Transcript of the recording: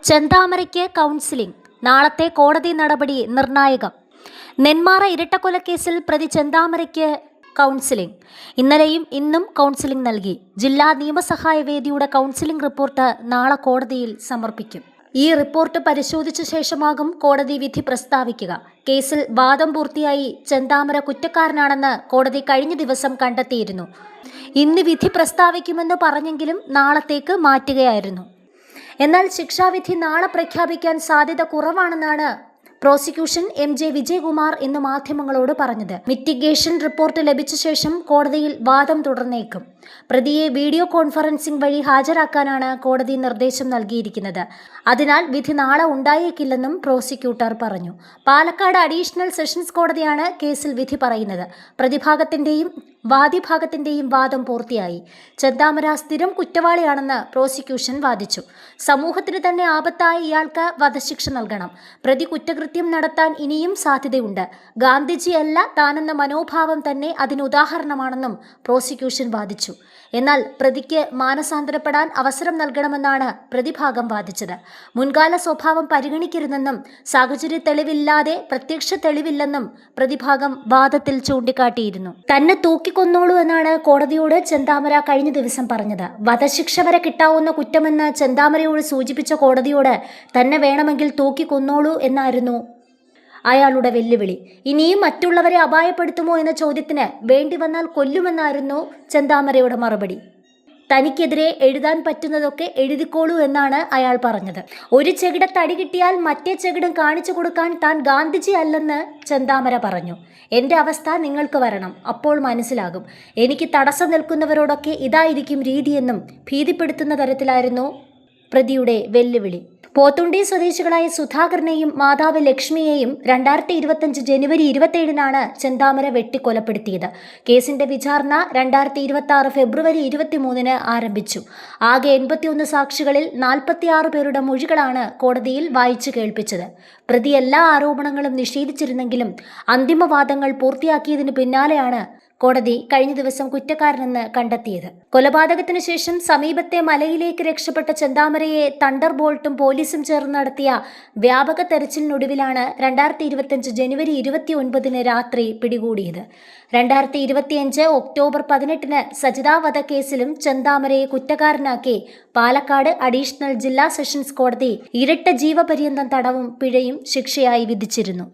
ചെന്താമരയ്ക്ക് counselling. നാളത്തെ കോടതി നടപടി നിർണായകം. നെന്മാറ ഇരട്ടക്കൊലക്കേസിൽ പ്രതി ചെന്താമരയ്ക്ക് കൗൺസിലിംഗ്. ഇന്നലെയും ഇന്നും കൗൺസിലിംഗ് നൽകി. ജില്ലാ നിയമസഹായ വേദിയുടെ കൗൺസിലിംഗ് റിപ്പോർട്ട് നാളെ കോടതിയിൽ സമർപ്പിക്കും. ഈ റിപ്പോർട്ട് പരിശോധിച്ച ശേഷമാകും കോടതി വിധി പ്രസ്താവിക്കുക. കേസിൽ വാദം പൂർത്തിയായി ചെന്താമര കുറ്റക്കാരനാണെന്ന് കോടതി കഴിഞ്ഞ ദിവസം കണ്ടെത്തിയിരുന്നു. ഇന്ന് വിധി പ്രസ്താവിക്കുമെന്ന് പറഞ്ഞെങ്കിലും നാളത്തേക്ക് മാറ്റുകയായിരുന്നു. എന്നാൽ ശിക്ഷാവിധി നാളെ പ്രഖ്യാപിക്കാൻ സാധ്യത കുറവാണെന്നാണ് പ്രോസിക്യൂഷൻ MJ വിജയകുമാർ ഇന്ന് മാധ്യമങ്ങളോട് പറഞ്ഞത്. മിറ്റിഗേഷൻ റിപ്പോർട്ട് ലഭിച്ച ശേഷം കോടതിയിൽ വാദം തുടർന്നേക്കും. പ്രതിയെ വീഡിയോ കോൺഫറൻസിംഗ് വഴി ഹാജരാക്കാനാണ് കോടതി നിർദ്ദേശം നൽകിയിരിക്കുന്നത്. അതിനാൽ വിധി നാളെ ഉണ്ടായേക്കില്ലെന്നും പ്രോസിക്യൂട്ടർ പറഞ്ഞു. പാലക്കാട് അഡീഷണൽ സെഷൻസ് കോടതിയാണ് കേസിൽ വിധി പറയുന്നത്. പ്രതിഭാഗത്തിന്റെയും വാദിഭാഗത്തിന്റെയും വാദം പൂർത്തിയായി. ചെന്താമര സ്ഥിരം കുറ്റവാളിയാണെന്ന് പ്രോസിക്യൂഷൻ വാദിച്ചു. സമൂഹത്തിന് തന്നെ ആപത്തായ ഇയാൾക്ക് വധശിക്ഷ നൽകണം. പ്രതി കുറ്റകൃത്യം നടത്താൻ ഇനിയും സാധ്യതയുണ്ട്. ഗാന്ധിജിയല്ല താനെന്ന മനോഭാവം തന്നെ അതിന് ഉദാഹരണമാണെന്നും പ്രോസിക്യൂഷൻ വാദിച്ചു. എന്നാൽ പ്രതിക്ക് മാനസാന്തരപ്പെടാൻ അവസരം നൽകണമെന്നാണ് പ്രതിഭാഗം വാദിച്ചത്. മുൻകാല സ്വഭാവം പരിഗണിക്കരുതെന്നും സാഹചര്യ തെളിവില്ലാതെ പ്രത്യക്ഷ തെളിവില്ലെന്നും പ്രതിഭാഗം വാദത്തിൽ ചൂണ്ടിക്കാട്ടിയിരുന്നു. തന്നെ തൂക്കിക്കൊന്നോളൂ എന്നാണ് കോടതിയോട് ചെന്താമര കഴിഞ്ഞ ദിവസം പറഞ്ഞത്. വധശിക്ഷ വരെ കിട്ടാവുന്ന കുറ്റമെന്ന് ചെന്താമരയോട് സൂചിപ്പിച്ച കോടതിയോട് തന്നെ വേണമെങ്കിൽ തൂക്കിക്കൊന്നോളൂ എന്നായിരുന്നു അയാളുടെ വെല്ലുവിളി. ഇനിയും മറ്റുള്ളവരെ അപായപ്പെടുത്തുമോ എന്ന ചോദ്യത്തിന് വേണ്ടി വന്നാൽ കൊല്ലുമെന്നായിരുന്നു ചെന്താമരയുടെ മറുപടി. തനിക്കെതിരെ എഴുതാൻ പറ്റുന്നതൊക്കെ എഴുതിക്കോളൂ എന്നാണ് അയാൾ പറഞ്ഞത്. ഒരു ചെകിട തടി കിട്ടിയാൽ മറ്റേ ചെകിടം കാണിച്ചു കൊടുക്കാൻ താൻ ഗാന്ധിജി അല്ലെന്ന് ചെന്താമര പറഞ്ഞു. എൻ്റെ അവസ്ഥ നിങ്ങൾക്ക് വരണം, അപ്പോൾ മനസ്സിലാകും. എനിക്ക് തടസ്സം നിൽക്കുന്നവരോടൊക്കെ ഇതായിരിക്കും രീതിയെന്നും ഭീതിപ്പെടുത്തുന്ന തരത്തിലായിരുന്നു പ്രതിയുടെ വെല്ലുവിളി. പോത്തുണ്ടി സ്വദേശികളായ സുധാകരനെയും മാതാവ് ലക്ഷ്മിയെയും 2025 ജനുവരി 27 ചെന്താമര വെട്ടിക്കൊലപ്പെടുത്തിയത്. കേസിന്റെ വിചാരണ 2026 ഫെബ്രുവരി 23 ആരംഭിച്ചു. ആകെ 81 സാക്ഷികളിൽ 46 പേരുടെ മൊഴികളാണ് കോടതിയിൽ വായിച്ചു കേൾപ്പിച്ചത്. പ്രതി എല്ലാ ആരോപണങ്ങളും നിഷേധിച്ചിരുന്നെങ്കിലും അന്തിമവാദങ്ങൾ പൂർത്തിയാക്കിയതിന് പിന്നാലെയാണ് കോടതി കഴിഞ്ഞ ദിവസം കുറ്റക്കാരനെന്ന് കണ്ടെത്തിയത്. കൊലപാതകത്തിനു ശേഷം സമീപത്തെ മലയിലേക്ക് രക്ഷപ്പെട്ട ചെന്താമരയെ തണ്ടർ ബോൾട്ടും പോലീസും ചേർന്ന് നടത്തിയ വ്യാപക തെരച്ചിലിനൊടുവിലാണ് 2025 ജനുവരി 29 രാത്രി പിടികൂടിയത്. 2025 ഒക്ടോബർ 18 സജിത വധക്കേസിലും ചെന്താമരയെ കുറ്റക്കാരനാക്കി പാലക്കാട് അഡീഷണൽ ജില്ലാ സെഷൻസ് കോടതി ഇരട്ട ജീവപര്യന്തം തടവും പിഴയും ശിക്ഷയായി വിധിച്ചിരുന്നു.